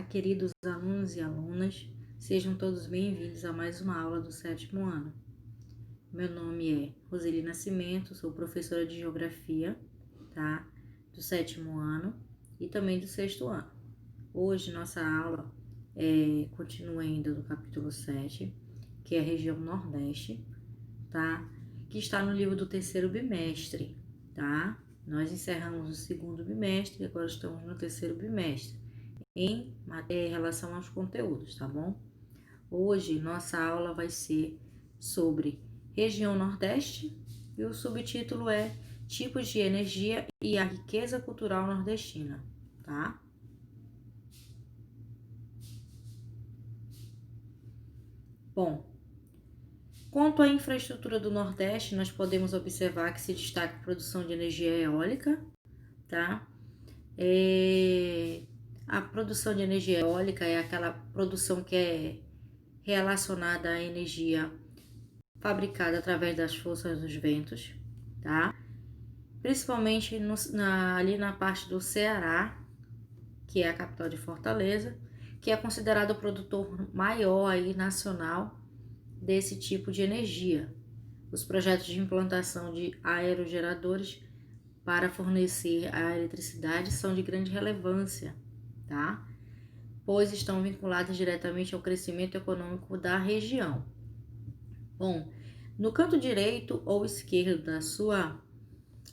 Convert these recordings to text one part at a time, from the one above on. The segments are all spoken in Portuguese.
queridos alunos e alunas, sejam todos bem-vindos a mais uma aula do 7º ano. Meu nome é Roseli Nascimento, sou professora de Geografia, tá? Do 7º ano e também do 6º ano. Hoje nossa aula continua ainda do capítulo 7, que é a região Nordeste, tá? Que está no livro do 3º bimestre, tá? Nós encerramos o 2º bimestre e agora estamos no 3º bimestre, em relação aos conteúdos, tá bom? Hoje nossa aula vai ser sobre região Nordeste e o subtítulo é Tipos de Energia e a Riqueza Cultural Nordestina, tá? Bom, quanto à infraestrutura do Nordeste, nós podemos observar que se destaca a produção de energia eólica, tá? A produção de energia eólica é aquela produção que é relacionada à energia fabricada através das forças dos ventos, tá? Principalmente ali na parte do Ceará, que é a capital de Fortaleza, que é considerado o produtor maior aí nacional desse tipo de energia. Os projetos de implantação de aerogeradores para fornecer a eletricidade são de grande relevância, tá? Pois estão vinculados diretamente ao crescimento econômico da região. Bom, no canto direito ou esquerdo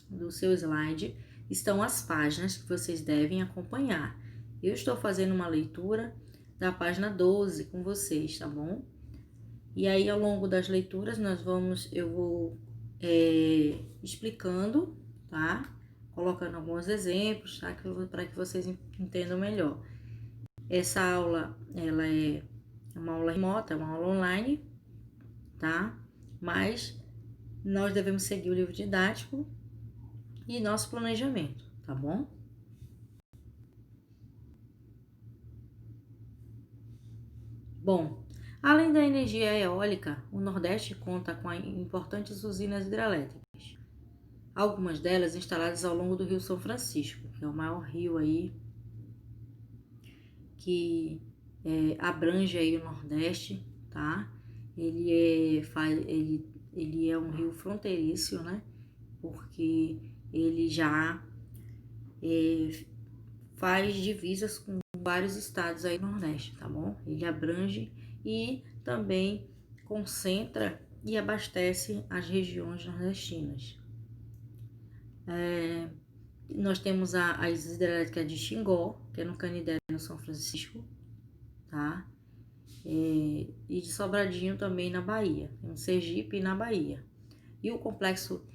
do seu slide estão as páginas que vocês devem acompanhar. Eu estou fazendo uma leitura da página 12 com vocês, tá bom? E aí, ao longo das leituras, eu vou explicando, tá? Colocando alguns exemplos, tá? Para que vocês entendam melhor. Essa aula, ela é uma aula remota, é uma aula online, tá? Mas nós devemos seguir o livro didático e nosso planejamento, tá bom? Bom, além da energia eólica, o Nordeste conta com importantes usinas hidrelétricas. Algumas delas instaladas ao longo do Rio São Francisco, que é o maior rio aí que abrange aí o Nordeste, tá? Ele é um rio fronteiriço, né? Porque ele já faz divisas com vários estados aí no Nordeste, tá bom? Ele abrange e também concentra e abastece as regiões nordestinas. Nós temos as hidrelétricas de Xingó, que é no Canindé, no São Francisco, tá? E de Sobradinho também na Bahia, em Sergipe e na Bahia. E o complexo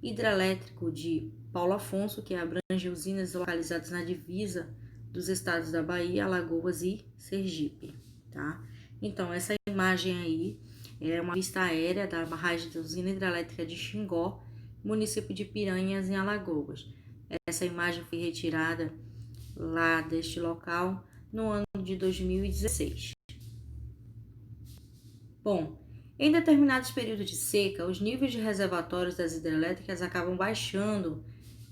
hidrelétrico de Paulo Afonso, que abrange usinas localizadas na divisa dos estados da Bahia, Alagoas e Sergipe, tá? Então, essa imagem aí é uma vista aérea da barragem da usina hidrelétrica de Xingó, município de Piranhas, em Alagoas. Essa imagem foi retirada lá deste local no ano de 2016. Bom, em determinados períodos de seca, os níveis de reservatórios das hidrelétricas acabam baixando,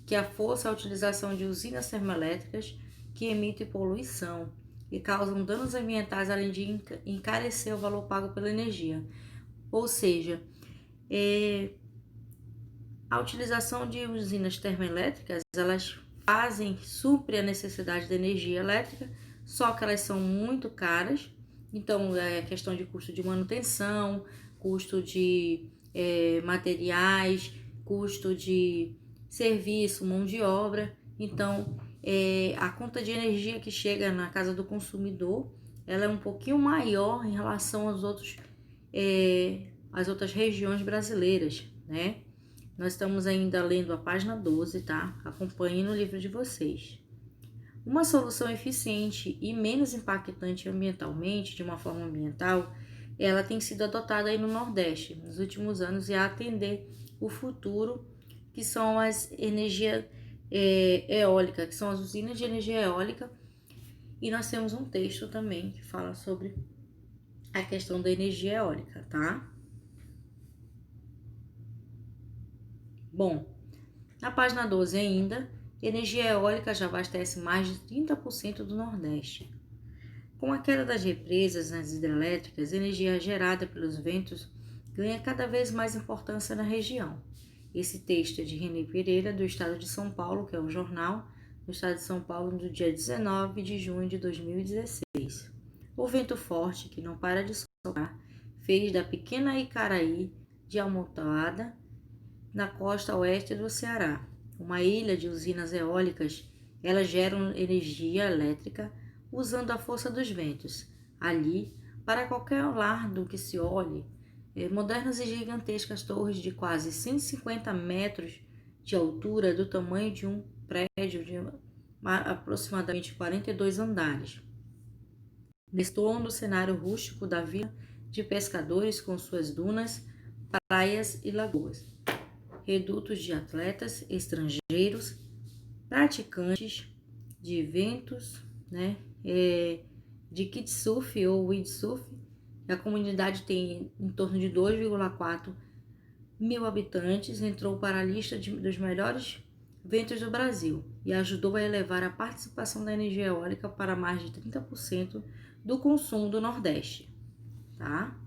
que força a utilização de usinas termoelétricas que emitem poluição e causam danos ambientais, além de encarecer o valor pago pela energia. Ou seja, a utilização de usinas termoelétricas, elas suprem a necessidade de energia elétrica, só que elas são muito caras. Então, é questão de custo de manutenção, custo de materiais, custo de serviço, mão de obra. Então, a conta de energia que chega na casa do consumidor, ela é um pouquinho maior em relação às outras regiões brasileiras, né? Nós estamos ainda lendo a página 12, tá? Acompanhem no livro de vocês. Uma solução eficiente e menos impactante ambientalmente, de uma forma ambiental, ela tem sido adotada aí no Nordeste nos últimos anos e a atender o futuro, que são as energias eólicas, que são as usinas de energia eólica. E nós temos um texto também que fala sobre a questão da energia eólica, tá? Bom, na página 12 ainda, energia eólica já abastece mais de 30% do Nordeste. Com a queda das represas nas hidrelétricas, a energia gerada pelos ventos ganha cada vez mais importância na região. Esse texto é de René Pereira, do estado de São Paulo, que é o jornal do estado de São Paulo, do dia 19 de junho de 2016. O vento forte, que não para de soprar, fez da pequena Icaraí de Amontoada, na costa oeste do Ceará, uma ilha de usinas eólicas. Elas geram energia elétrica usando a força dos ventos. Ali, para qualquer lar do que se olhe, modernas e gigantescas torres de quase 150 metros de altura, do tamanho de um prédio de aproximadamente 42 andares. Destoam no cenário rústico da vila de pescadores com suas dunas, praias e lagoas. Redutos de atletas estrangeiros, praticantes de eventos, de kitesurf ou windsurf. A comunidade tem em torno de 2,4 mil habitantes, entrou para a lista dos melhores ventos do Brasil e ajudou a elevar a participação da energia eólica para mais de 30% do consumo do Nordeste. Tá?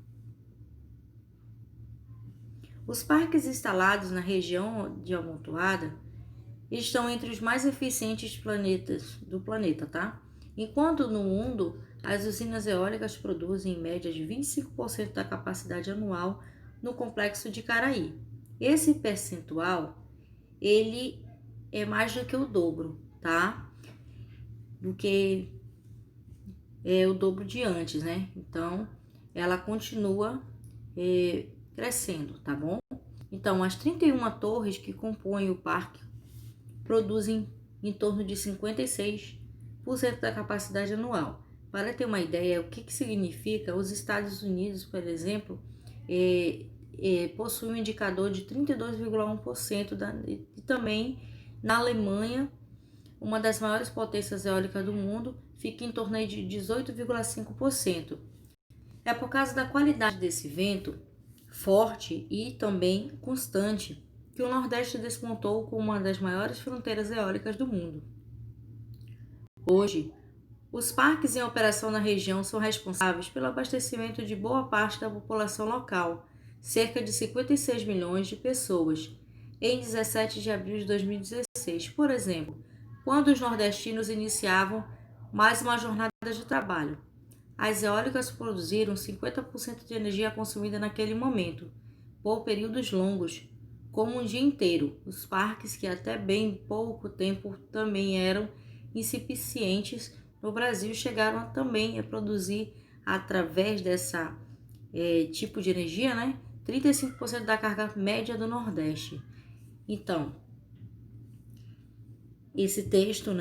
Os parques instalados na região de Amontoada estão entre os mais eficientes do planeta, tá? Enquanto no mundo, as usinas eólicas produzem em média de 25% da capacidade anual no complexo de Caraí. Esse percentual, ele é mais do que o dobro, tá? Do que o dobro de antes, né? Então, ela continua crescendo, tá bom? Então, as 31 torres que compõem o parque produzem em torno de 56% da capacidade anual. Para ter uma ideia, o que significa, os Estados Unidos, por exemplo, possuem um indicador de 32,1% e também na Alemanha, uma das maiores potências eólicas do mundo, fica em torno de 18,5%. É por causa da qualidade desse vento forte e também constante que o Nordeste despontou como uma das maiores fronteiras eólicas do mundo. Hoje, os parques em operação na região são responsáveis pelo abastecimento de boa parte da população local, cerca de 56 milhões de pessoas, em 17 de abril de 2016. Por exemplo, quando os nordestinos iniciavam mais uma jornada de trabalho, as eólicas produziram 50% de energia consumida naquele momento, por períodos longos, como um dia inteiro. Os parques, que até bem pouco tempo também eram insuficientes no Brasil, chegaram também a produzir, através dessa tipo de energia, 35% da carga média do Nordeste. Então, esse texto,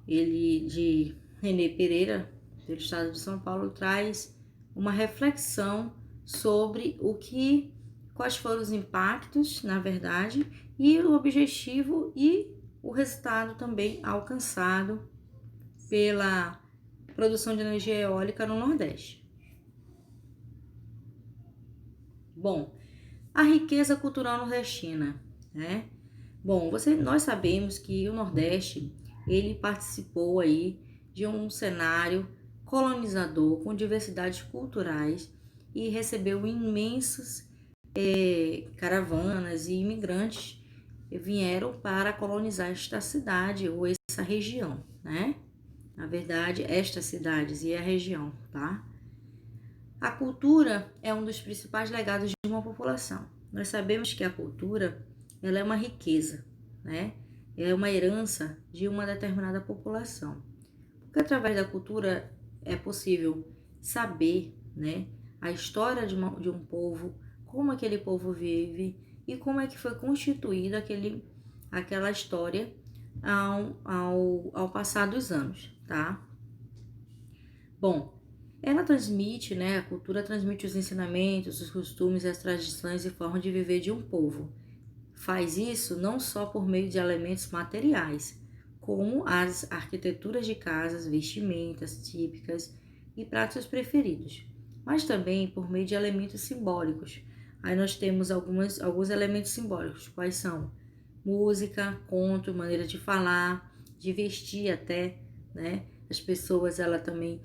ele de René Pereira, do estado de São Paulo, traz uma reflexão sobre quais foram os impactos, na verdade, e o objetivo e o resultado também alcançado pela produção de energia eólica no Nordeste. Bom, a riqueza cultural nordestina, Bom, nós sabemos que o Nordeste, ele participou aí de um cenário colonizador com diversidades culturais e recebeu imensas caravanas e imigrantes vieram para colonizar esta cidade ou essa região, Na verdade, estas cidades e a região, tá? A cultura é um dos principais legados de uma população. Nós sabemos que a cultura, ela é uma riqueza, É uma herança de uma determinada população. Porque através da cultura é possível saber, a história de um povo, como aquele povo vive e como é que foi constituída aquela história ao passar dos anos, tá? Bom, ela transmite, a cultura transmite os ensinamentos, os costumes, as tradições e forma de viver de um povo. Faz isso não só por meio de elementos materiais, como as arquiteturas de casas, vestimentas típicas e pratos preferidos, mas também por meio de elementos simbólicos. Aí nós temos alguns elementos simbólicos, quais são? Música, conto, maneira de falar, de vestir até, As pessoas, ela também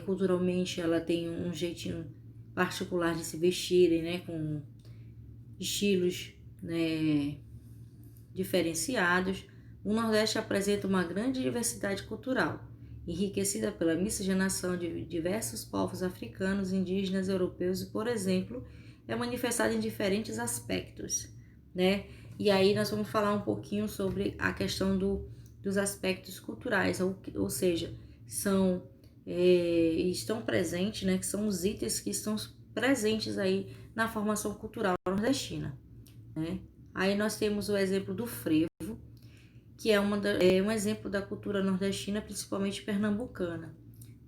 culturalmente ela tem um jeitinho particular de se vestirem, né, com estilos, né, diferenciados. O Nordeste apresenta uma grande diversidade cultural, enriquecida pela miscigenação de diversos povos africanos, indígenas, europeus e, por exemplo, é manifestada em diferentes aspectos, né? E aí nós vamos falar um pouquinho sobre a questão dos aspectos culturais, ou seja, estão presentes, né? Que são os itens que estão presentes aí na formação cultural nordestina, né? Aí nós temos o exemplo do frevo, que é um exemplo da cultura nordestina, principalmente pernambucana,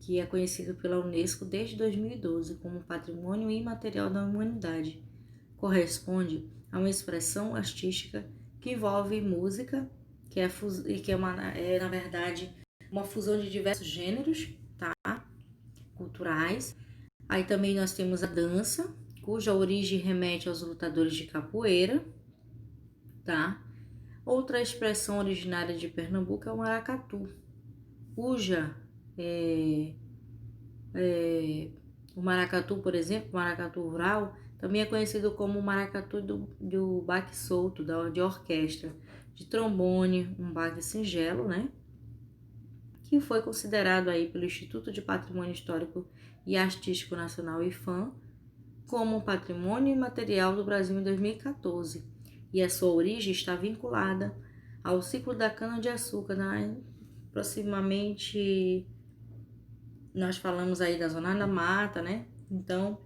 que é conhecido pela Unesco desde 2012 como Patrimônio Imaterial da Humanidade. Corresponde a uma expressão artística que envolve música, na verdade, uma fusão de diversos gêneros, tá? Culturais. Aí também nós temos a dança, cuja origem remete aos lutadores de capoeira, tá? Outra expressão originária de Pernambuco é o maracatu, cuja o maracatu, por exemplo, o maracatu rural, também é conhecido como o maracatu do baque solto, de orquestra, de trombone, um baque singelo, né? Que foi considerado aí pelo Instituto de Patrimônio Histórico e Artístico Nacional, IPHAN, como Patrimônio Imaterial do Brasil em 2014. E a sua origem está vinculada ao ciclo da cana-de-açúcar, né? Aproximadamente, nós falamos aí da Zona da Mata, né? Então,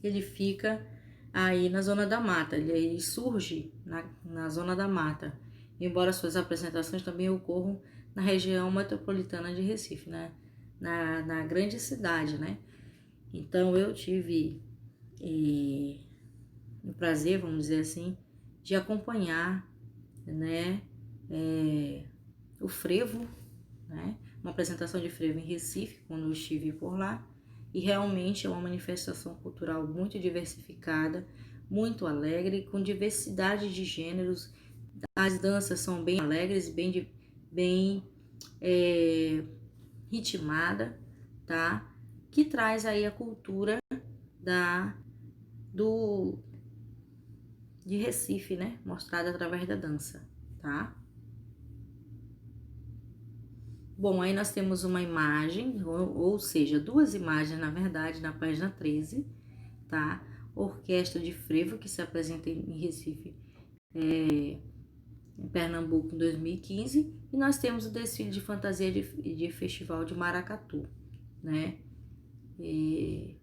ele fica aí na Zona da Mata, ele surge na Zona da Mata, embora suas apresentações também ocorram na região metropolitana de Recife, né? Na grande cidade, né? Então, eu tive o prazer, vamos dizer assim, de acompanhar, né, o frevo, né, uma apresentação de frevo em Recife, quando eu estive por lá, e realmente é uma manifestação cultural muito diversificada, muito alegre, com diversidade de gêneros. As danças são bem alegres, bem ritmada, tá? Que traz aí a cultura de Recife, né? Mostrada através da dança, tá? Bom, aí nós temos uma imagem, ou seja, duas imagens, na verdade, na página 13, tá? Orquestra de frevo que se apresenta em Recife, em Pernambuco, em 2015, e nós temos o desfile de fantasia de festival de maracatu, né? E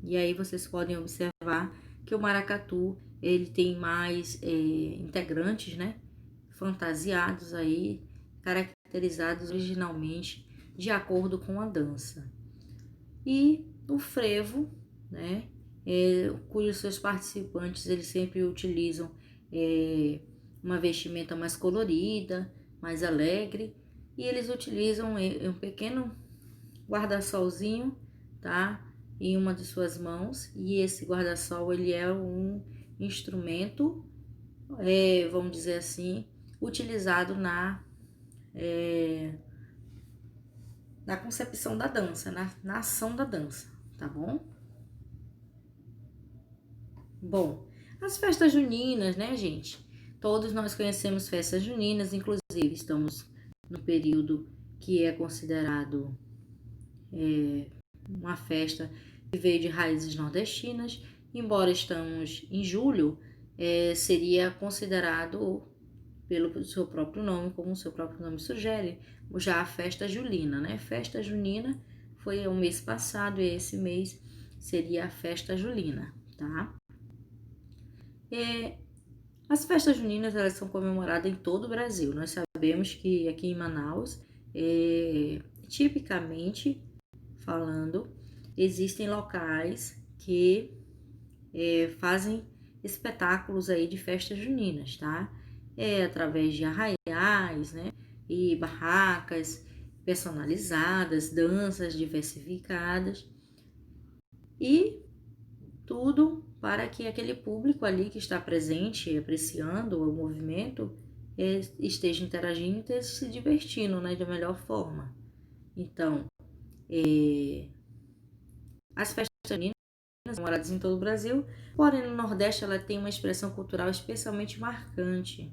aí vocês podem observar que o maracatu, ele tem mais integrantes, né? Fantasiados aí, caracterizados originalmente de acordo com a dança. E o frevo, né? Cujos seus participantes, eles sempre utilizam uma vestimenta mais colorida, mais alegre, e eles utilizam um pequeno guarda-solzinho, tá? Em uma de suas mãos, e esse guarda-sol, ele é um instrumento, vamos dizer assim, utilizado na concepção da dança, na ação da dança, tá bom? Bom, as festas juninas, né, gente? Todos nós conhecemos festas juninas, inclusive estamos no período que é considerado uma festa que veio de raízes nordestinas, embora estamos em julho, seria considerado pelo seu próprio nome, como o seu próprio nome sugere, já a festa julina, né? Festa junina foi o mês passado e esse mês seria a festa julina, tá? As festas juninas, elas são comemoradas em todo o Brasil. Nós sabemos que aqui em Manaus, tipicamente falando, existem locais que fazem espetáculos aí de festas juninas, tá? Através de arraiais, né? E barracas personalizadas, danças diversificadas e tudo para que aquele público ali que está presente, apreciando o movimento, esteja interagindo e esteja se divertindo, né, da melhor forma. Então, As festas juninas são comemoradas em todo o Brasil, porém no Nordeste ela tem uma expressão cultural especialmente marcante,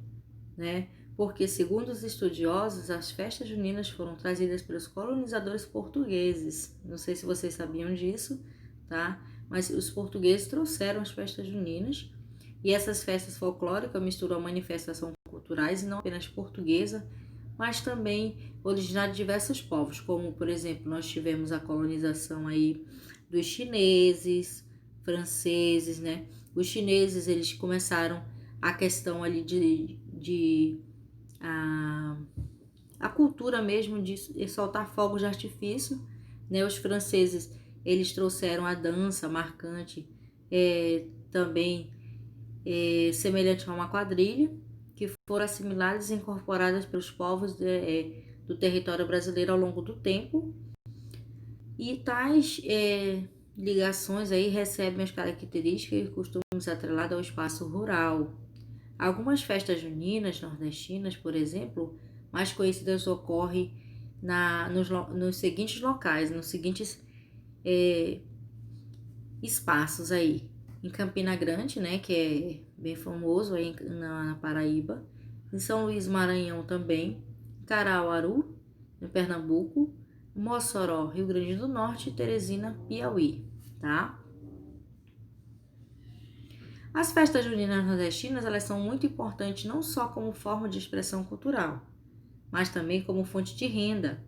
né? Porque, segundo os estudiosos, as festas juninas foram trazidas pelos colonizadores portugueses. Não sei se vocês sabiam disso, tá? Mas os portugueses trouxeram as festas juninas, e essas festas folclóricas misturam manifestações culturais e não apenas portuguesa, mas também originária de diversos povos, como, por exemplo, nós tivemos a colonização aí dos chineses, franceses, né? Os chineses, eles começaram a questão ali de a cultura mesmo de soltar fogos de artifício, né? Os franceses, eles trouxeram a dança marcante, também semelhante a uma quadrilha, que foram assimiladas e incorporadas pelos povos do território brasileiro ao longo do tempo. E tais ligações aí recebem as características e costumes atrelados ao espaço rural. Algumas festas juninas nordestinas, por exemplo, mais conhecidas ocorrem nos seguintes locais, nos seguintes espaços aí. Em Campina Grande, né, que é bem famoso aí na Paraíba. Em São Luís, Maranhão também. Caruaru, em Pernambuco. Mossoró, Rio Grande do Norte. E Teresina, Piauí, tá? As festas juninas nordestinas, elas são muito importantes não só como forma de expressão cultural, mas também como fonte de renda,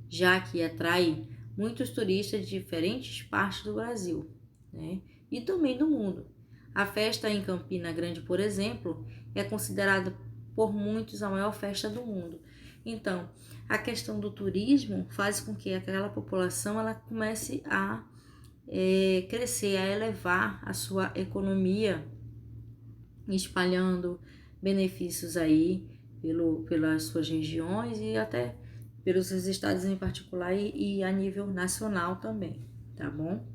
já que atraem muitos turistas de diferentes partes do Brasil, né? E também do mundo. A festa em Campina Grande, por exemplo, é considerada por muitos a maior festa do mundo. Então, a questão do turismo faz com que aquela população ela comece a crescer, a elevar a sua economia, espalhando benefícios aí pelas suas regiões e até pelos seus estados em particular e a nível nacional também, tá bom?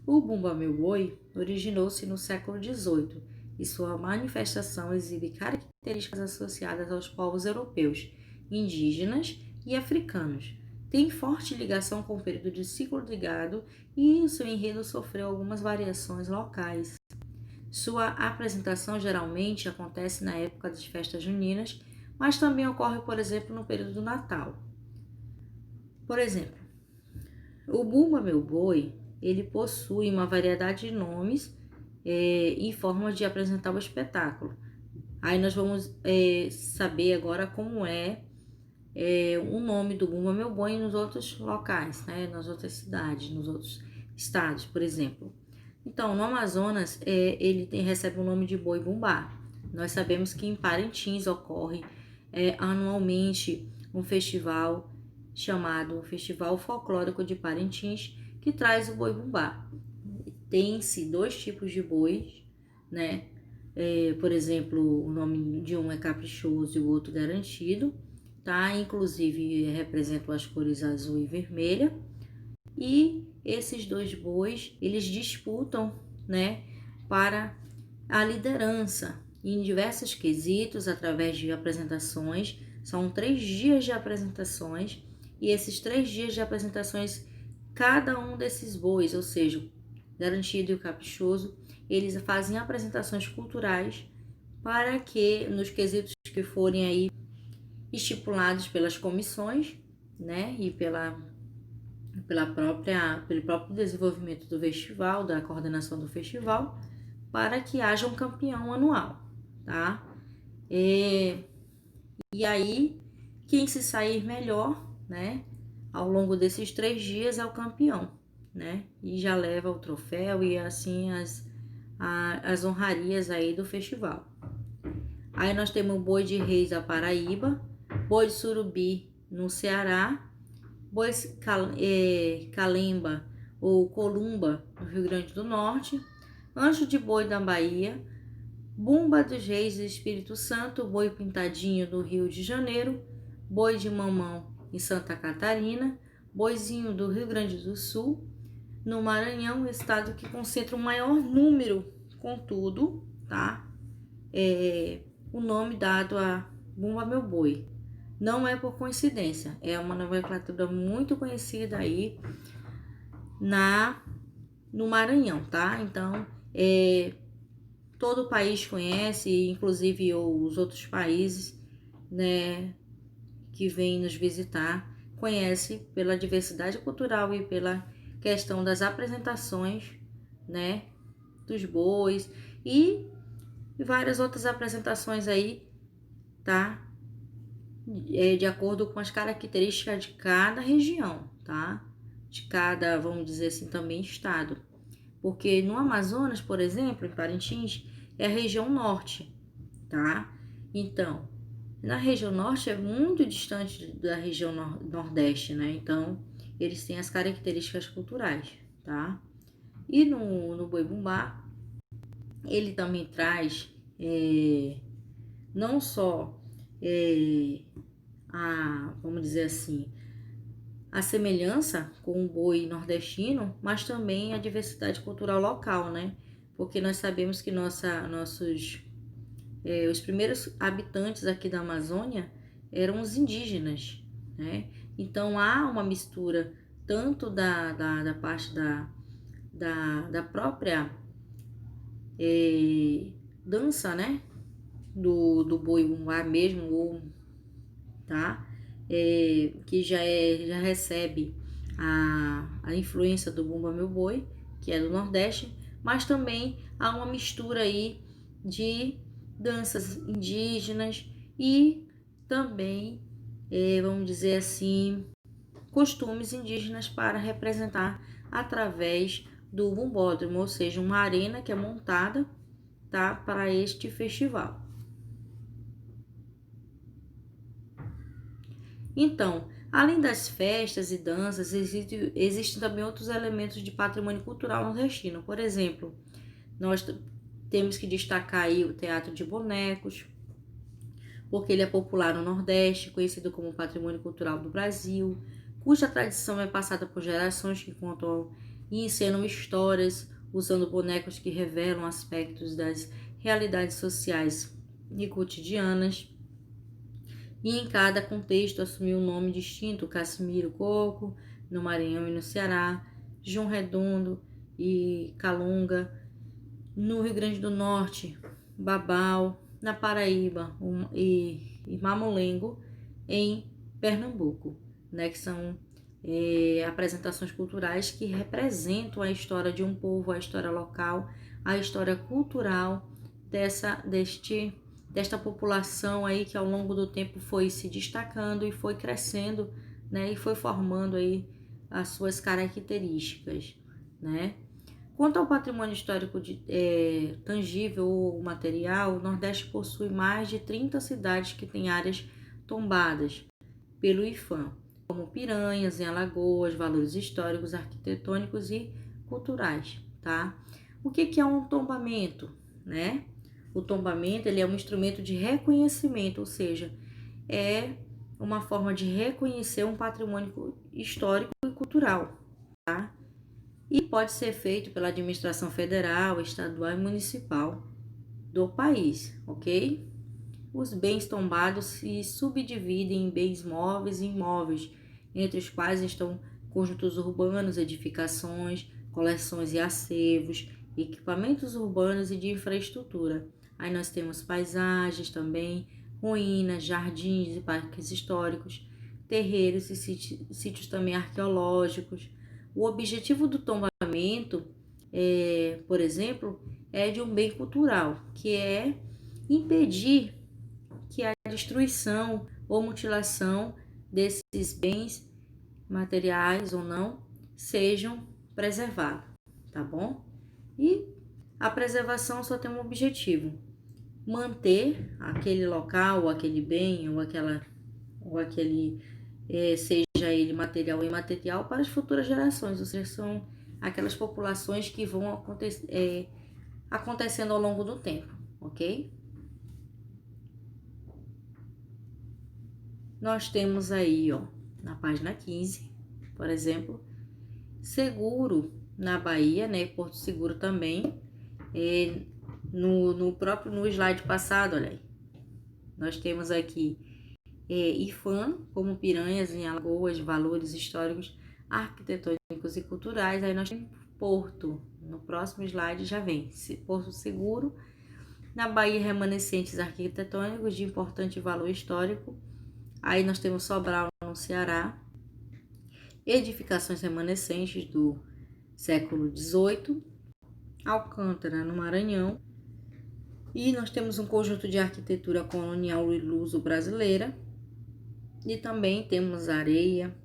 O Bumba Meu Boi originou-se no século XVIII e sua manifestação exibe características associadas aos povos europeus, indígenas e africanos. Tem forte ligação com o período de ciclo de gado e o seu enredo sofreu algumas variações locais. Sua apresentação geralmente acontece na época das festas juninas, mas também ocorre, por exemplo, no período do Natal. Por exemplo, o Bumba Meu Boi, ele possui uma variedade de nomes e formas de apresentar o espetáculo. Aí nós vamos saber agora como o nome do Bumba Meu Boi nos outros locais, né? Nas outras cidades, nos outros estados, por exemplo. Então, no Amazonas, recebe o nome de Boi Bumbá. Nós sabemos que em Parintins ocorre anualmente um festival chamado Festival Folclórico de Parintins, que traz o Boi Bumbá. Tem-se dois tipos de bois, né? Por exemplo, o nome de um é caprichoso e o outro garantido, tá? Inclusive representam as cores azul e vermelha. E esses dois bois, eles disputam, né, para a liderança em diversos quesitos através de apresentações. São 3 dias de apresentações e esses 3 dias de apresentações, cada um desses bois, ou seja, garantido e o caprichoso, eles fazem apresentações culturais para que nos quesitos que forem aí estipulados pelas comissões, né, e pelo próprio desenvolvimento do festival, da coordenação do festival, para que haja um campeão anual, tá? E aí, quem se sair melhor, né, ao longo desses 3 dias é o campeão, né? E já leva o troféu e assim as honrarias aí do festival. Aí nós temos o Boi de Reis da Paraíba, Boi de Surubi no Ceará, Boi Calemba ou Columba no Rio Grande do Norte, Anjo de Boi da Bahia, Bumba dos Reis do Espírito Santo, Boi Pintadinho do Rio de Janeiro, Boi de Mamão em Santa Catarina, Boizinho do Rio Grande do Sul, no Maranhão, estado que concentra o maior número, contudo, tá? O nome dado a Bumba Meu Boi. não é por coincidência, é uma nomenclatura muito conhecida aí no Maranhão, tá? Então, todo o país conhece, inclusive os outros países, né, que vêm nos visitar, conhece pela diversidade cultural e pela questão das apresentações, né, dos bois e várias outras apresentações aí, tá? De acordo com as características de cada região, tá? De cada, vamos dizer assim, também estado. Porque no Amazonas, por exemplo, em Parintins, é a região norte, tá? Então, na região norte é muito distante da região nordeste, né? Então, eles têm as características culturais, tá? E no Boi Bumbá, ele também traz não só vamos dizer assim, a semelhança com o boi nordestino, mas também a diversidade cultural local, né? Porque nós sabemos que os primeiros habitantes aqui da Amazônia eram os indígenas, né? Então há uma mistura tanto da parte da própria dança, né? Do boi bumbá mesmo, tá? Que já recebe a influência do Bumba Meu Boi, que é do Nordeste, mas também há uma mistura aí de danças indígenas e também, vamos dizer assim, costumes indígenas para representar através do bumbódromo, ou seja, uma arena que é montada, tá, para este festival. Então, além das festas e danças, existem também outros elementos de patrimônio cultural nordestino. Por exemplo, nós temos que destacar aí o teatro de bonecos, porque ele é popular no Nordeste, conhecido como patrimônio cultural do Brasil, cuja tradição é passada por gerações que contam e encenam histórias usando bonecos que revelam aspectos das realidades sociais e cotidianas. E em cada contexto assumiu um nome distinto: Casimiro Coco, no Maranhão e no Ceará, João Redondo e Calunga, no Rio Grande do Norte, Babau, na Paraíba e Mamulengo, em Pernambuco, né, que são apresentações culturais que representam a história de um povo, a história local, a história cultural desta população aí que ao longo do tempo foi se destacando e foi crescendo, né, e foi formando aí as suas características, né? Quanto ao patrimônio histórico tangível ou material, o Nordeste possui mais de 30 cidades que têm áreas tombadas pelo IFAM, como Piranhas, em Alagoas, valores históricos, arquitetônicos e culturais, tá? O que é um tombamento, né? O tombamento, ele é um instrumento de reconhecimento, ou seja, é uma forma de reconhecer um patrimônio histórico e cultural, tá? E pode ser feito pela administração federal, estadual e municipal do país, ok? Os bens tombados se subdividem em bens móveis e imóveis, entre os quais estão conjuntos urbanos, edificações, coleções e acervos, equipamentos urbanos e de infraestrutura. Aí nós temos paisagens também, ruínas, jardins e parques históricos, terreiros e sítios também arqueológicos. O objetivo do tombamento, por exemplo, é de um bem cultural, que é impedir que a destruição ou mutilação desses bens materiais ou não sejam preservados, tá bom? E a preservação só tem um objetivo: manter aquele local, ou aquele bem, ou aquele seja ele material ou imaterial, para as futuras gerações, ou seja, são aquelas populações que vão acontecendo ao longo do tempo, ok? Nós temos aí, ó, na página 15, por exemplo, Seguro na Bahia, né? Porto Seguro também. No slide passado, olha aí, nós temos aqui IFAM, como Piranhas em Alagoas, valores históricos, arquitetônicos e culturais. Aí nós temos Porto, no próximo slide já vem, Porto Seguro. Na Bahia, remanescentes arquitetônicos de importante valor histórico. Aí nós temos Sobral, no Ceará, edificações remanescentes do século XVIII, Alcântara, no Maranhão. E nós temos um conjunto de arquitetura colonial e luso-brasileira. E também temos Areia,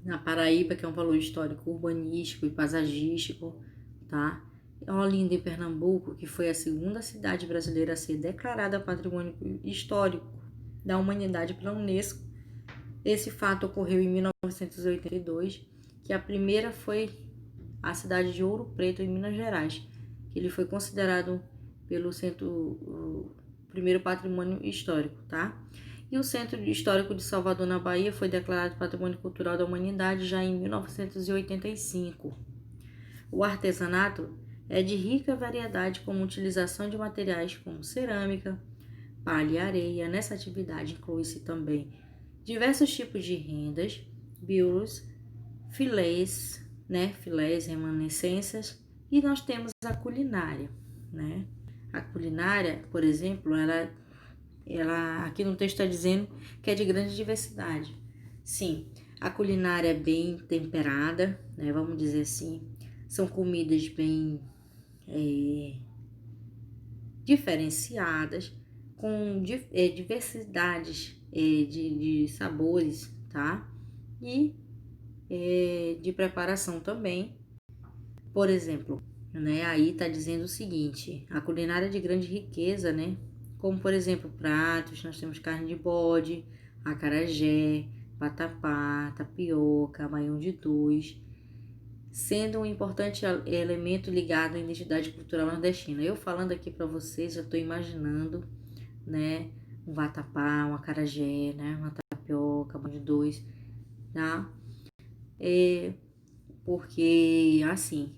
na Paraíba, que é um valor histórico, urbanístico e paisagístico, tá? Olinda, em Pernambuco, que foi a segunda cidade brasileira a ser declarada Patrimônio Histórico da Humanidade pela Unesco. Esse fato ocorreu em 1982, que a primeira foi a cidade de Ouro Preto, em Minas Gerais, que ele foi considerado pelo o primeiro patrimônio histórico, tá? E o Centro Histórico de Salvador, na Bahia, foi declarado Patrimônio Cultural da Humanidade já em 1985. O artesanato é de rica variedade, como utilização de materiais como cerâmica, palha e areia. Nessa atividade inclui-se também diversos tipos de rendas, bilos, filés, filés, remanescências, e nós temos a culinária, né? A culinária, por exemplo, ela aqui no texto está dizendo que é de grande diversidade. Sim, a culinária é bem temperada, né? Vamos dizer assim, são comidas bem diferenciadas, com diversidades de sabores, tá? E de preparação também. Por exemplo, né? Aí está dizendo o seguinte: a culinária é de grande riqueza, né? Como, por exemplo, pratos, nós temos carne de bode, acarajé, vatapá, tapioca, baião de dois, sendo um importante elemento ligado à identidade cultural nordestina. Eu falando aqui para vocês, já estou imaginando, né, um vatapá, um acarajé, né, uma tapioca, baião de dois, tá? Porque, assim,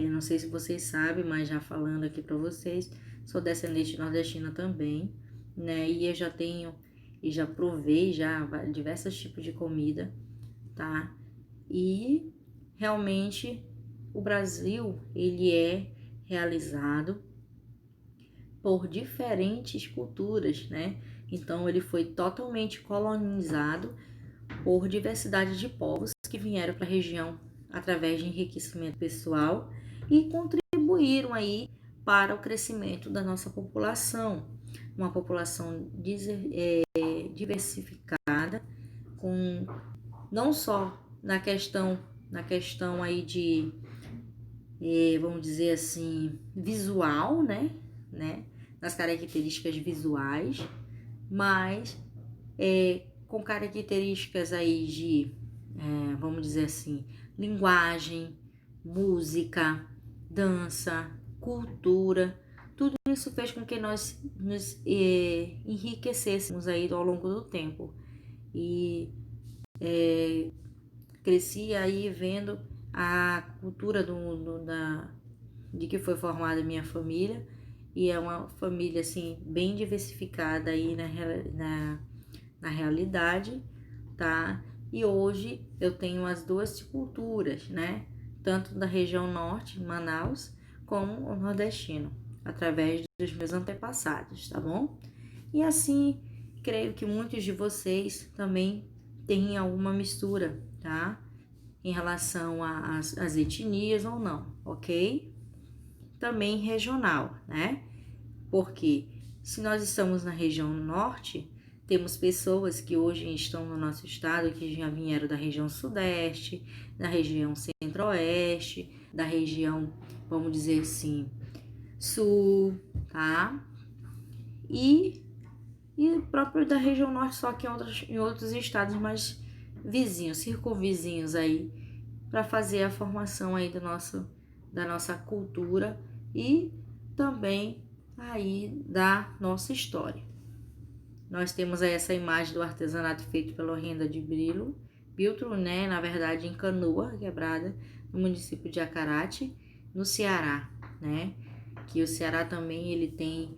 não sei se vocês sabem, mas já falando aqui para vocês, sou descendente nordestina também, né? E eu já tenho, e já provei já diversos tipos de comida, tá? E realmente o Brasil, ele é realizado por diferentes culturas, né? Então ele foi totalmente colonizado por diversidade de povos que vieram para a região através de enriquecimento pessoal e contribuíram aí para o crescimento da nossa população, uma população diversificada, com não só na questão aí de, vamos dizer assim, visual, né, nas características visuais, mas com características aí de, vamos dizer assim, linguagem, música, dança, cultura. Tudo isso fez com que nós nos enriquecêssemos aí ao longo do tempo. E cresci aí vendo a cultura de que foi formada a minha família. E é uma família assim bem diversificada aí na realidade, tá? E hoje eu tenho as duas culturas, né? Tanto da região norte, Manaus, como o nordestino, através dos meus antepassados, tá bom? E assim, creio que muitos de vocês também têm alguma mistura, tá? Em relação às etnias ou não, ok? Também regional, né? Porque se nós estamos na região norte, temos pessoas que hoje estão no nosso estado que já vieram da região sudeste, da região centro-oeste, da região, vamos dizer assim, sul, tá? E próprio da região norte, só que em outros estados mais vizinhos, circunvizinhos aí, para fazer a formação aí da nossa cultura e também aí da nossa história. Nós temos aí essa imagem do artesanato feito pela renda de Biltro, né? Na verdade, em Canoa Quebrada, no município de Acarate, no Ceará, né? Que o Ceará também ele tem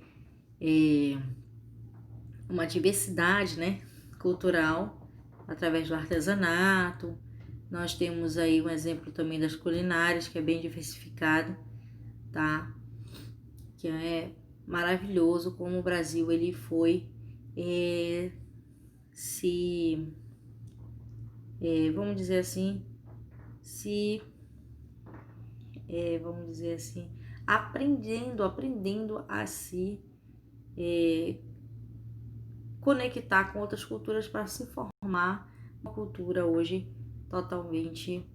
uma diversidade, né, cultural através do artesanato. Nós temos aí um exemplo também das culinárias, que é bem diversificado, tá? Que é maravilhoso como o Brasil ele foi vamos dizer assim, vamos dizer assim, aprendendo a se conectar com outras culturas para se formar uma cultura hoje totalmente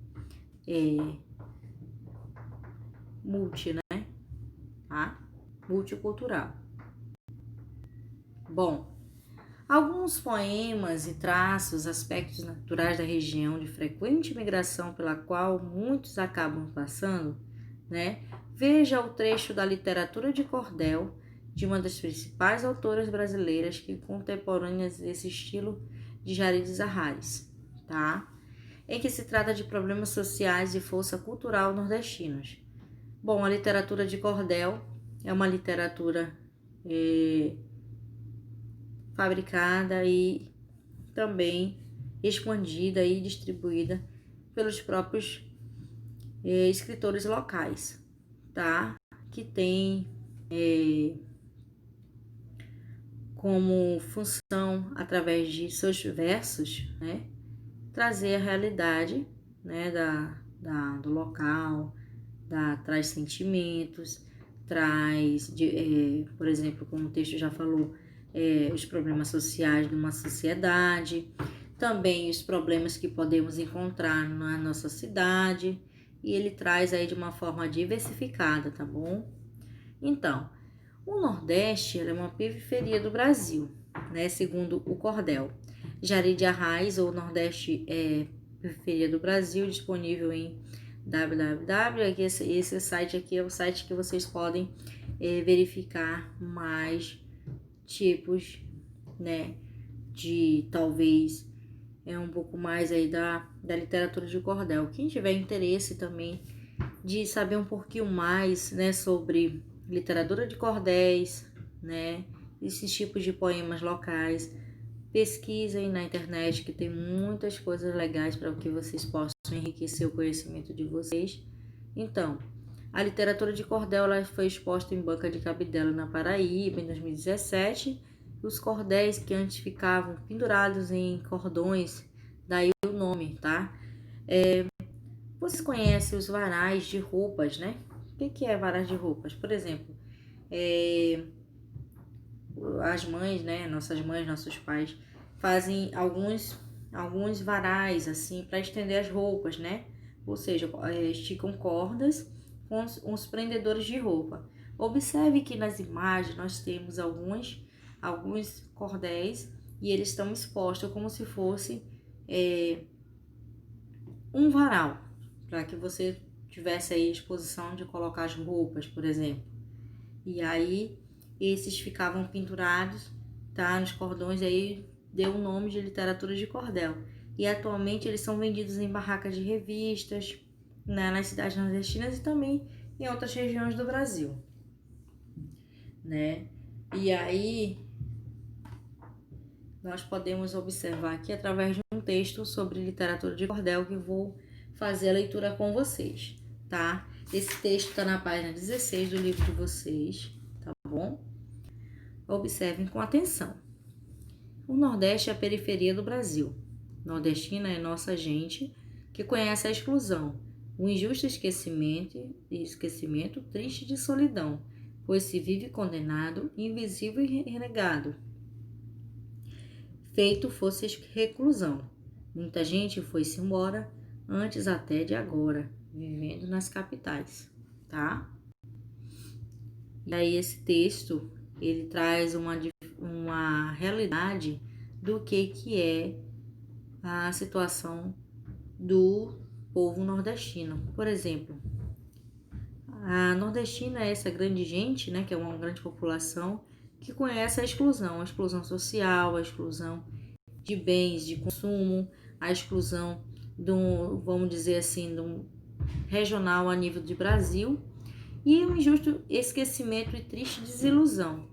tá? Multicultural. Bom, alguns poemas e traços, aspectos naturais da região de frequente migração pela qual muitos acabam passando, né? Veja o trecho da literatura de cordel de uma das principais autoras brasileiras que contemporâneas desse estilo de Jarid Arraes, tá? Em que se trata de problemas sociais e força cultural nordestinos. Bom, a literatura de cordel é uma literatura fabricada e também expandida e distribuída pelos próprios escritores locais, tá? Que tem como função, através de seus versos, né, trazer a realidade, né, do local, traz sentimentos, traz, por exemplo, como o texto já falou, os problemas sociais de uma sociedade, também os problemas que podemos encontrar na nossa cidade, e ele traz aí de uma forma diversificada, tá bom? Então, o Nordeste é uma periferia do Brasil, né, segundo o Cordel. Jarid Arraes, ou Nordeste é periferia do Brasil, disponível em www. Esse site aqui é o site que vocês podem verificar mais tipos, né, de talvez um pouco mais aí da literatura de cordel. Quem tiver interesse também de saber um pouquinho mais, né, sobre literatura de cordéis, né, esses tipos de poemas locais, pesquisem na internet, que tem muitas coisas legais para que vocês possam enriquecer o conhecimento de vocês. Então, a literatura de cordel ela foi exposta em banca de cabidela na Paraíba em 2017. Os cordéis que antes ficavam pendurados em cordões, daí o nome, tá? Vocês conhecem os varais de roupas, né? O que é varais de roupas? Por exemplo, as mães, né? Nossas mães, nossos pais fazem alguns varais assim para estender as roupas, né? Ou seja, esticam cordas com uns prendedores de roupa. Observe que nas imagens nós temos alguns cordéis e eles estão expostos como se fosse um varal, para que você tivesse aí a exposição de colocar as roupas, por exemplo. E aí esses ficavam pendurados, tá, nos cordões, aí deu o nome de literatura de cordel. E atualmente eles são vendidos em barracas de revistas, né, nas cidades nordestinas e também em outras regiões do Brasil, né? E aí nós podemos observar aqui através de um texto sobre literatura de cordel que eu vou fazer a leitura com vocês, tá? Esse texto está na página 16 do livro de vocês, tá bom? Observem com atenção. O Nordeste é a periferia do Brasil. Nordestina é nossa gente que conhece a exclusão, o injusto esquecimento triste de solidão, pois se vive condenado, invisível e renegado. Feito fosse reclusão. Muita gente foi-se embora, antes até de agora, vivendo nas capitais, tá? E aí esse texto, ele traz uma realidade do que é a situação do povo nordestino. Por exemplo, a nordestina é essa grande gente, né, que é uma grande população, que conhece a exclusão social, a exclusão de bens de consumo, a exclusão vamos dizer assim, do regional a nível de Brasil, e um injusto esquecimento e triste desilusão.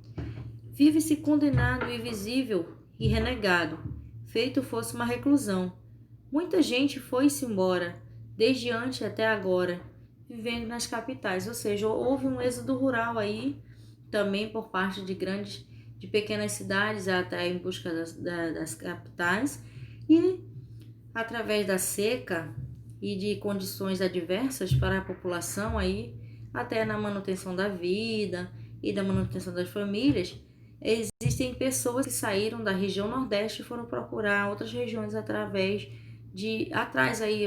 Vive-se condenado, invisível e renegado, feito fosse uma reclusão. Muita gente foi-se embora, desde antes até agora, vivendo nas capitais, ou seja, houve um êxodo rural aí, também por parte de pequenas cidades até em busca das capitais, e através da seca e de condições adversas para a população aí, até na manutenção da vida e da manutenção das famílias, existem pessoas que saíram da região Nordeste e foram procurar outras regiões atrás aí,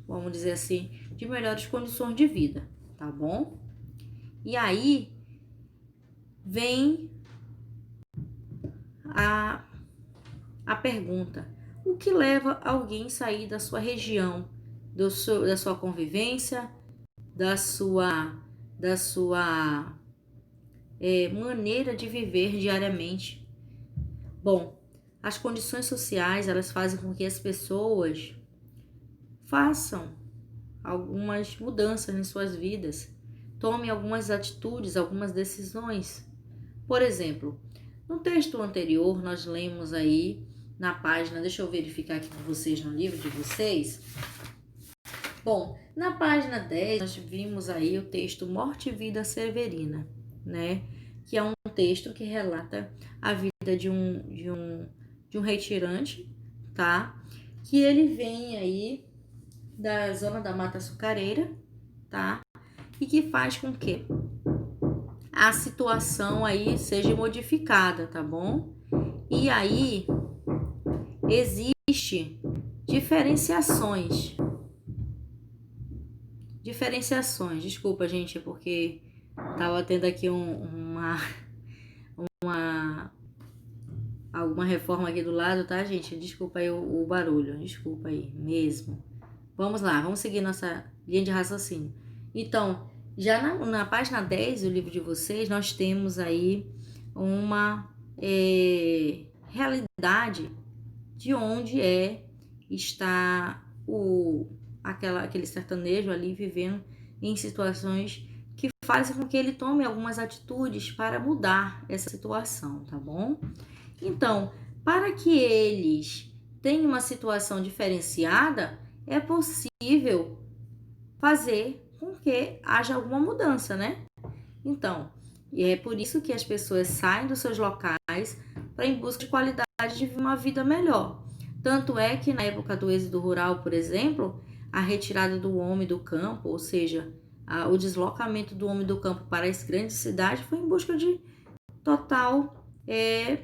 vamos dizer assim, de melhores condições de vida, tá bom? E aí vem a pergunta: o que leva alguém a sair da sua região, da sua convivência, da sua maneira de viver diariamente? Bom, as condições sociais, elas fazem com que as pessoas façam algumas mudanças em suas vidas, tomem algumas atitudes, algumas decisões. Por exemplo, no texto anterior, nós lemos aí na página, deixa eu verificar aqui com vocês no livro de vocês. Bom, na página 10, nós vimos aí o texto Morte e Vida Severina, né? Que é um texto que relata a vida de um retirante, tá? Que ele vem aí da zona da Mata Açucareira, tá? E que faz com que a situação aí seja modificada, tá bom? E aí existe diferenciações, desculpa gente, porque tava tendo aqui alguma reforma aqui do lado, tá gente? Desculpa aí o barulho, desculpa aí mesmo. Vamos lá, vamos seguir nossa linha de raciocínio. Então, já na página 10 do livro de vocês, nós temos aí uma realidade de onde está aquele sertanejo ali vivendo em situações que fazem com que ele tome algumas atitudes para mudar essa situação, tá bom? Então, para que eles tenham uma situação diferenciada, é possível fazer com que haja alguma mudança, né? Então, e é por isso que as pessoas saem dos seus locais para em busca de qualidade de uma vida melhor. Tanto é que na época do êxodo rural, por exemplo, a retirada do homem do campo, ou seja, o deslocamento do homem do campo para as grandes cidades foi em busca de total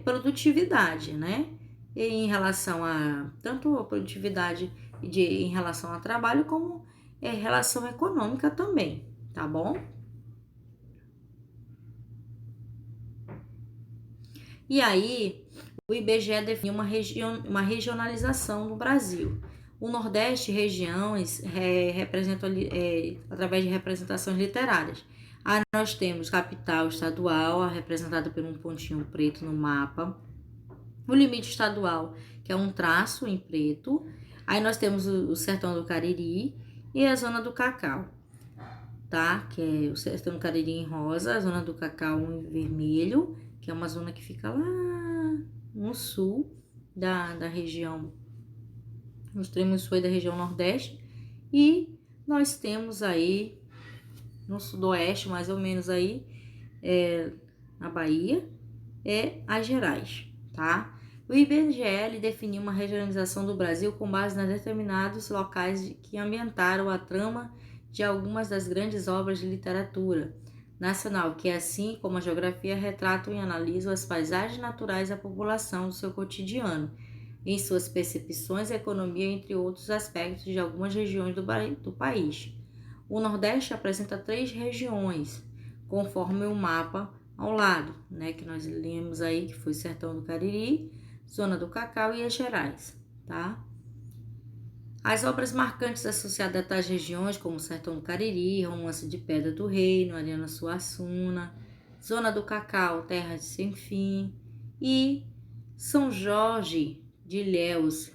produtividade, né? E em relação a tanto a produtividade em relação ao trabalho, como relação econômica também, tá bom? E aí, o IBGE definiu uma regionalização no Brasil. O Nordeste, regiões, representam através de representações literárias. Aí nós temos capital estadual, representada por um pontinho preto no mapa. O limite estadual, que é um traço em preto. Aí nós temos o sertão do Cariri e a zona do Cacau, tá? Que é o sertão do Cariri em rosa, a zona do Cacau em vermelho, que é uma zona que fica lá no sul da região, no extremo sul da região Nordeste. E nós temos aí no sudoeste, mais ou menos aí, na Bahia, as Gerais, tá? O IBGE definiu uma regionalização do Brasil com base em determinados locais que ambientaram a trama de algumas das grandes obras de literatura nacional, que assim como a geografia retratam e analisam as paisagens naturais da população do seu cotidiano, em suas percepções e economia, entre outros aspectos de algumas regiões do país. O Nordeste apresenta 3 regiões, conforme o mapa ao lado, né, que nós lemos aí, que foi Sertão do Cariri, Zona do Cacau e as Gerais, tá? As obras marcantes associadas a tais regiões, como Sertão do Cariri, Romance de Pedra do Reino, Ariano Suassuna, Zona do Cacau, Terra de Sem Fim e São Jorge de Ilhéus,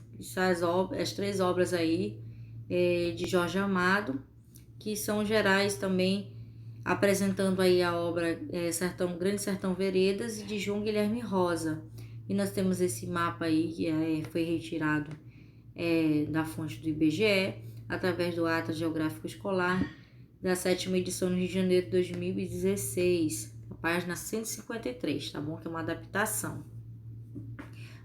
as 3 obras aí de Jorge Amado, que são gerais também apresentando aí a obra Grande Sertão Veredas, de João Guilherme Rosa. E nós temos esse mapa aí que foi retirado da fonte do IBGE, através do Atlas Geográfico Escolar, da 7ª edição no Rio de Janeiro de 2016, a página 153, tá bom? Que é uma adaptação.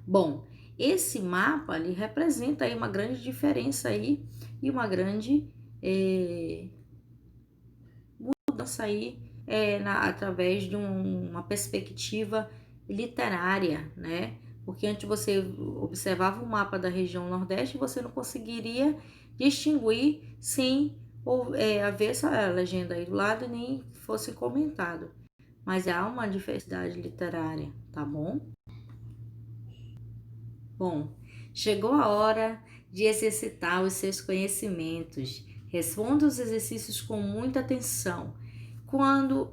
Bom, esse mapa ali representa aí uma grande diferença aí e uma grande mudança aí através de uma perspectiva literária, né? Porque antes você observava o mapa da região Nordeste e você não conseguiria distinguir sem haver essa legenda aí do lado e nem fosse comentado. Mas há uma diversidade literária, tá bom? Bom, chegou a hora de exercitar os seus conhecimentos. Responda os exercícios com muita atenção. Quando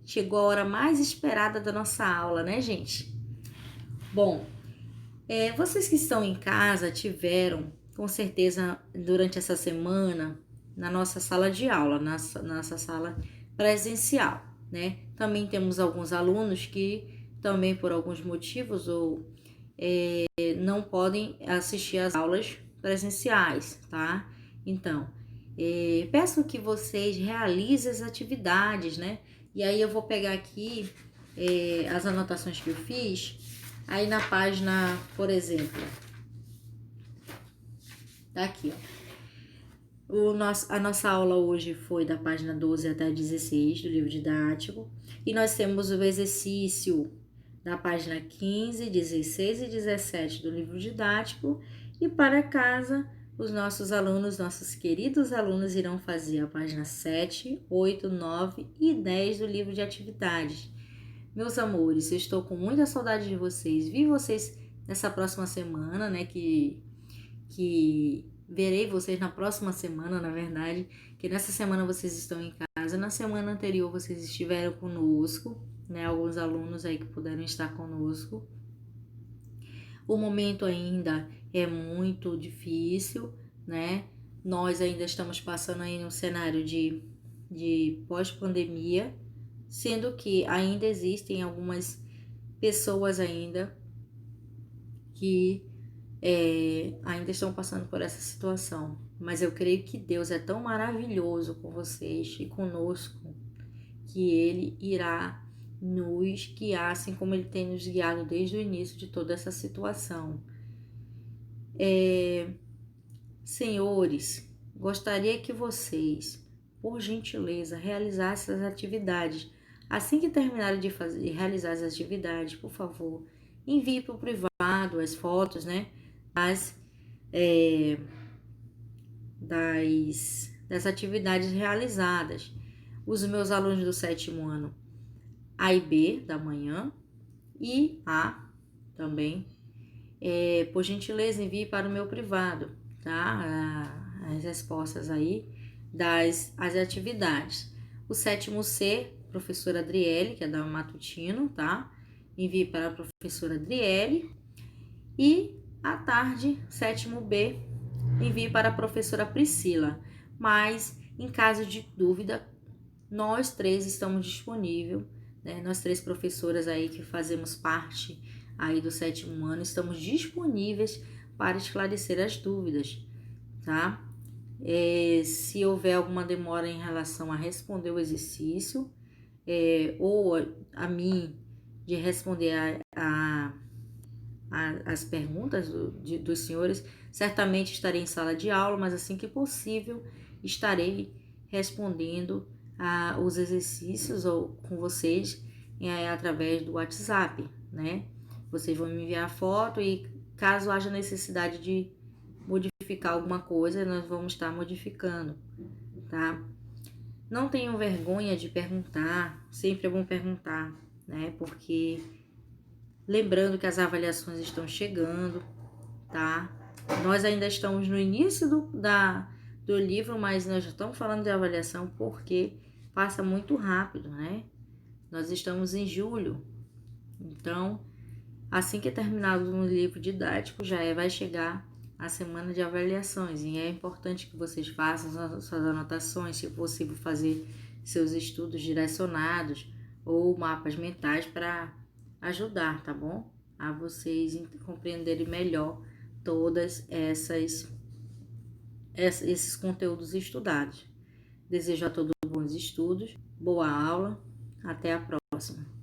chegou a hora mais esperada da nossa aula, né, gente? Bom, vocês que estão em casa tiveram, com certeza, durante essa semana, na nossa sala de aula, na nossa sala presencial, né? Também temos alguns alunos que também por alguns motivos ou não podem assistir às aulas presenciais, tá? Então, peço que vocês realizem as atividades, né? E aí eu vou pegar aqui as anotações que eu fiz, aí na página, por exemplo, tá aqui, ó. A nossa aula hoje foi da página 12 até 16 do livro didático, e nós temos o exercício da página 15, 16 e 17 do livro didático, e para casa os nossos queridos alunos irão fazer a página 7, 8, 9 e 10 do livro de atividades. Meus amores, eu estou com muita saudade de vocês, vi vocês nessa próxima semana, né, que verei vocês na próxima semana, na verdade, que nessa semana vocês estão em casa, na semana anterior vocês estiveram conosco, né, alguns alunos aí que puderam estar conosco. O momento ainda é muito difícil, né? Nós ainda estamos passando aí num cenário de pós-pandemia, sendo que ainda existem algumas pessoas ainda que ainda estão passando por essa situação. Mas eu creio que Deus é tão maravilhoso com vocês e conosco que Ele irá nos guiar, assim como Ele tem nos guiado desde o início de toda essa situação. Senhores, gostaria que vocês, por gentileza, realizassem as atividades. Assim que terminarem de realizar as atividades, por favor, envie para o privado as fotos, né, das atividades realizadas. Os meus alunos do 7º ano, A e B da manhã, e A também, por gentileza, envie para o meu privado, tá? As respostas aí das atividades. O 7º C, professora Adriele, que é da Matutino, tá? Envie para a professora Adriele. E à tarde, 7º B, envie para a professora Priscila. Mas, em caso de dúvida, nós três estamos disponíveis, né? Nós três professoras aí que fazemos parte aí do 7º ano, estamos disponíveis para esclarecer as dúvidas, tá? Se houver alguma demora em relação a responder o exercício, ou a mim de responder as perguntas dos senhores, certamente estarei em sala de aula, mas assim que possível estarei respondendo os exercícios com vocês através do WhatsApp, né? Vocês vão me enviar a foto e caso haja necessidade de modificar alguma coisa, nós vamos estar modificando, tá? Não tenham vergonha de perguntar, sempre é bom perguntar, né? Porque lembrando que as avaliações estão chegando, tá? Nós ainda estamos no início do livro, mas nós já estamos falando de avaliação porque passa muito rápido, né? Nós estamos em julho, então assim que terminar o livro didático vai chegar a semana de avaliações e é importante que vocês façam suas anotações, se possível fazer seus estudos direcionados ou mapas mentais para ajudar, tá bom? A vocês compreenderem melhor todas esses conteúdos estudados. Desejo a todos bons estudos, boa aula, até a próxima.